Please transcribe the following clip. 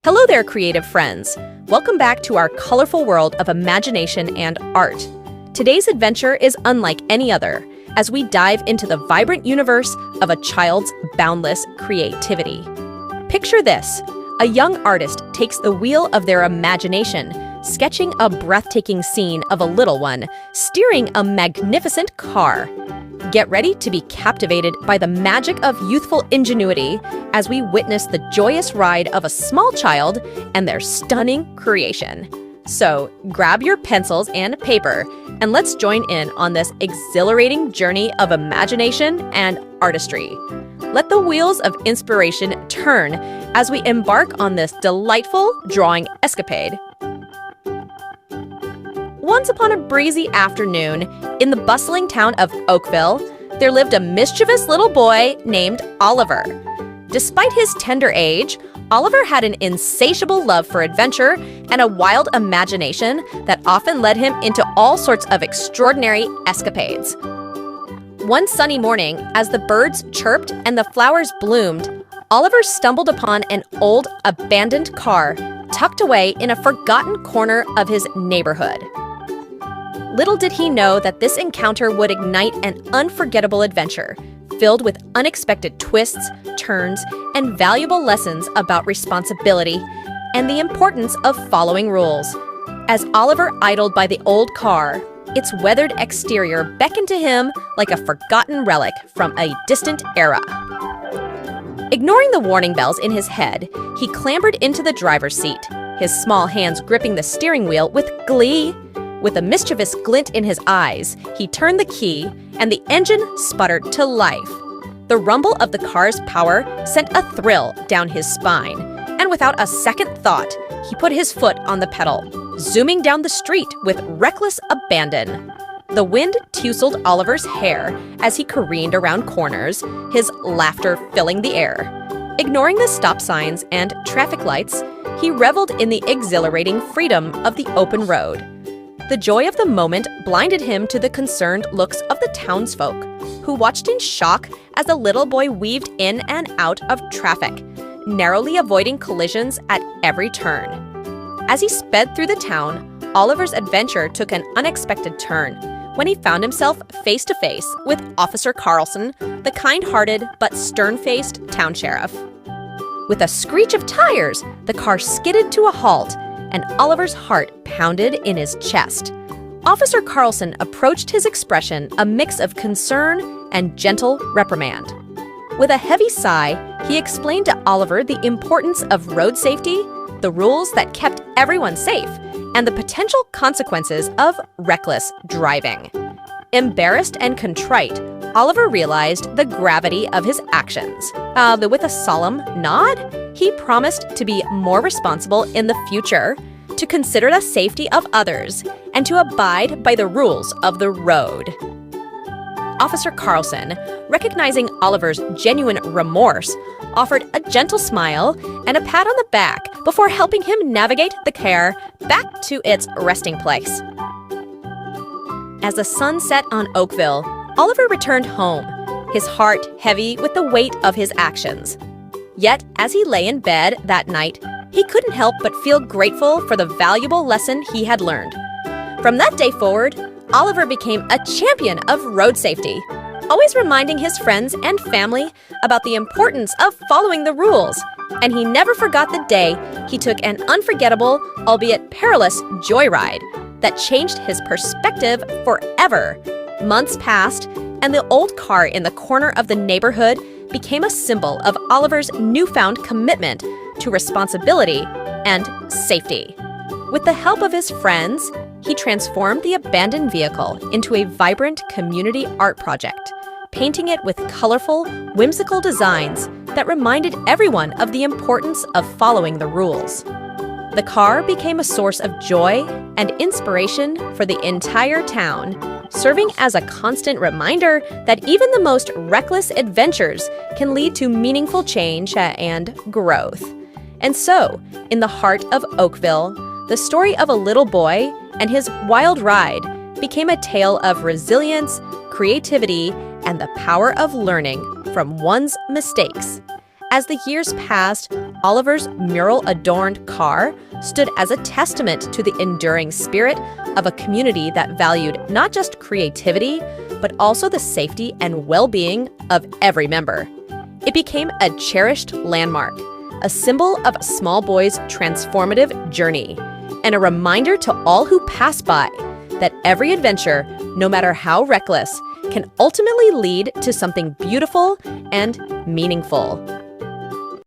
Hello there, creative friends. Welcome back to our colorful world of imagination and art. Today's adventure is unlike any other, as we dive into the vibrant universe of a child's boundless creativity. Picture this: a young artist takes the wheel of their imagination, sketching a breathtaking scene of a little one steering a magnificent car. Get ready to be captivated by the magic of youthful ingenuity as we witness the joyous ride of a small child and their stunning creation. So, grab your pencils and paper, and let's join in on this exhilarating journey of imagination and artistry. Let the wheels of inspiration turn as we embark on this delightful drawing escapade. Once upon a breezy afternoon, in the bustling town of Oakville, there lived a mischievous little boy named Oliver. Despite his tender age, Oliver had an insatiable love for adventure and a wild imagination that often led him into all sorts of extraordinary escapades. One sunny morning, as the birds chirped and the flowers bloomed, Oliver stumbled upon an old, abandoned car tucked away in a forgotten corner of his neighborhood. Little did he know that this encounter would ignite an unforgettable adventure, filled with unexpected twists, turns, and valuable lessons about responsibility and the importance of following rules. As Oliver idled by the old car, its weathered exterior beckoned to him like a forgotten relic from a distant era. Ignoring the warning bells in his head, he clambered into the driver's seat, his small hands gripping the steering wheel with glee. With a mischievous glint in his eyes, he turned the key, and the engine sputtered to life. The rumble of the car's power sent a thrill down his spine, and without a second thought, he put his foot on the pedal, zooming down the street with reckless abandon. The wind tousled Oliver's hair as he careened around corners, his laughter filling the air. Ignoring the stop signs and traffic lights, he reveled in the exhilarating freedom of the open road. The joy of the moment blinded him to the concerned looks of the townsfolk, who watched in shock as the little boy weaved in and out of traffic, narrowly avoiding collisions at every turn. As he sped through the town, Oliver's adventure took an unexpected turn when he found himself face to face with Officer Carlson, the kind-hearted but stern-faced town sheriff. With a screech of tires, the car skidded to a halt, and Oliver's heart pounded in his chest. Officer Carlson approached his expression a mix of concern and gentle reprimand. With a heavy sigh, he explained to Oliver the importance of road safety, the rules that kept everyone safe, and the potential consequences of reckless driving. Embarrassed and contrite, Oliver realized the gravity of his actions. With a solemn nod, he promised to be more responsible in the future, to consider the safety of others, and to abide by the rules of the road. Officer Carlson, recognizing Oliver's genuine remorse, offered a gentle smile and a pat on the back before helping him navigate the car back to its resting place. As the sun set on Oakville, Oliver returned home, his heart heavy with the weight of his actions. Yet, as he lay in bed that night, he couldn't help but feel grateful for the valuable lesson he had learned. From that day forward, Oliver became a champion of road safety, always reminding his friends and family about the importance of following the rules. And he never forgot the day he took an unforgettable, albeit perilous, joyride that changed his perspective forever. Months passed, and the old car in the corner of the neighborhood became a symbol of Oliver's newfound commitment to responsibility and safety. With the help of his friends, he transformed the abandoned vehicle into a vibrant community art project, painting it with colorful, whimsical designs that reminded everyone of the importance of following the rules. The car became a source of joy and inspiration for the entire town, serving as a constant reminder that even the most reckless adventures can lead to meaningful change and growth. And so, in the heart of Oakville, the story of a little boy and his wild ride became a tale of resilience, creativity, and the power of learning from one's mistakes. As the years passed, Oliver's mural-adorned car stood as a testament to the enduring spirit of a community that valued not just creativity, but also the safety and well-being of every member. It became a cherished landmark, a symbol of a small boy's transformative journey, and a reminder to all who pass by that every adventure, no matter how reckless, can ultimately lead to something beautiful and meaningful.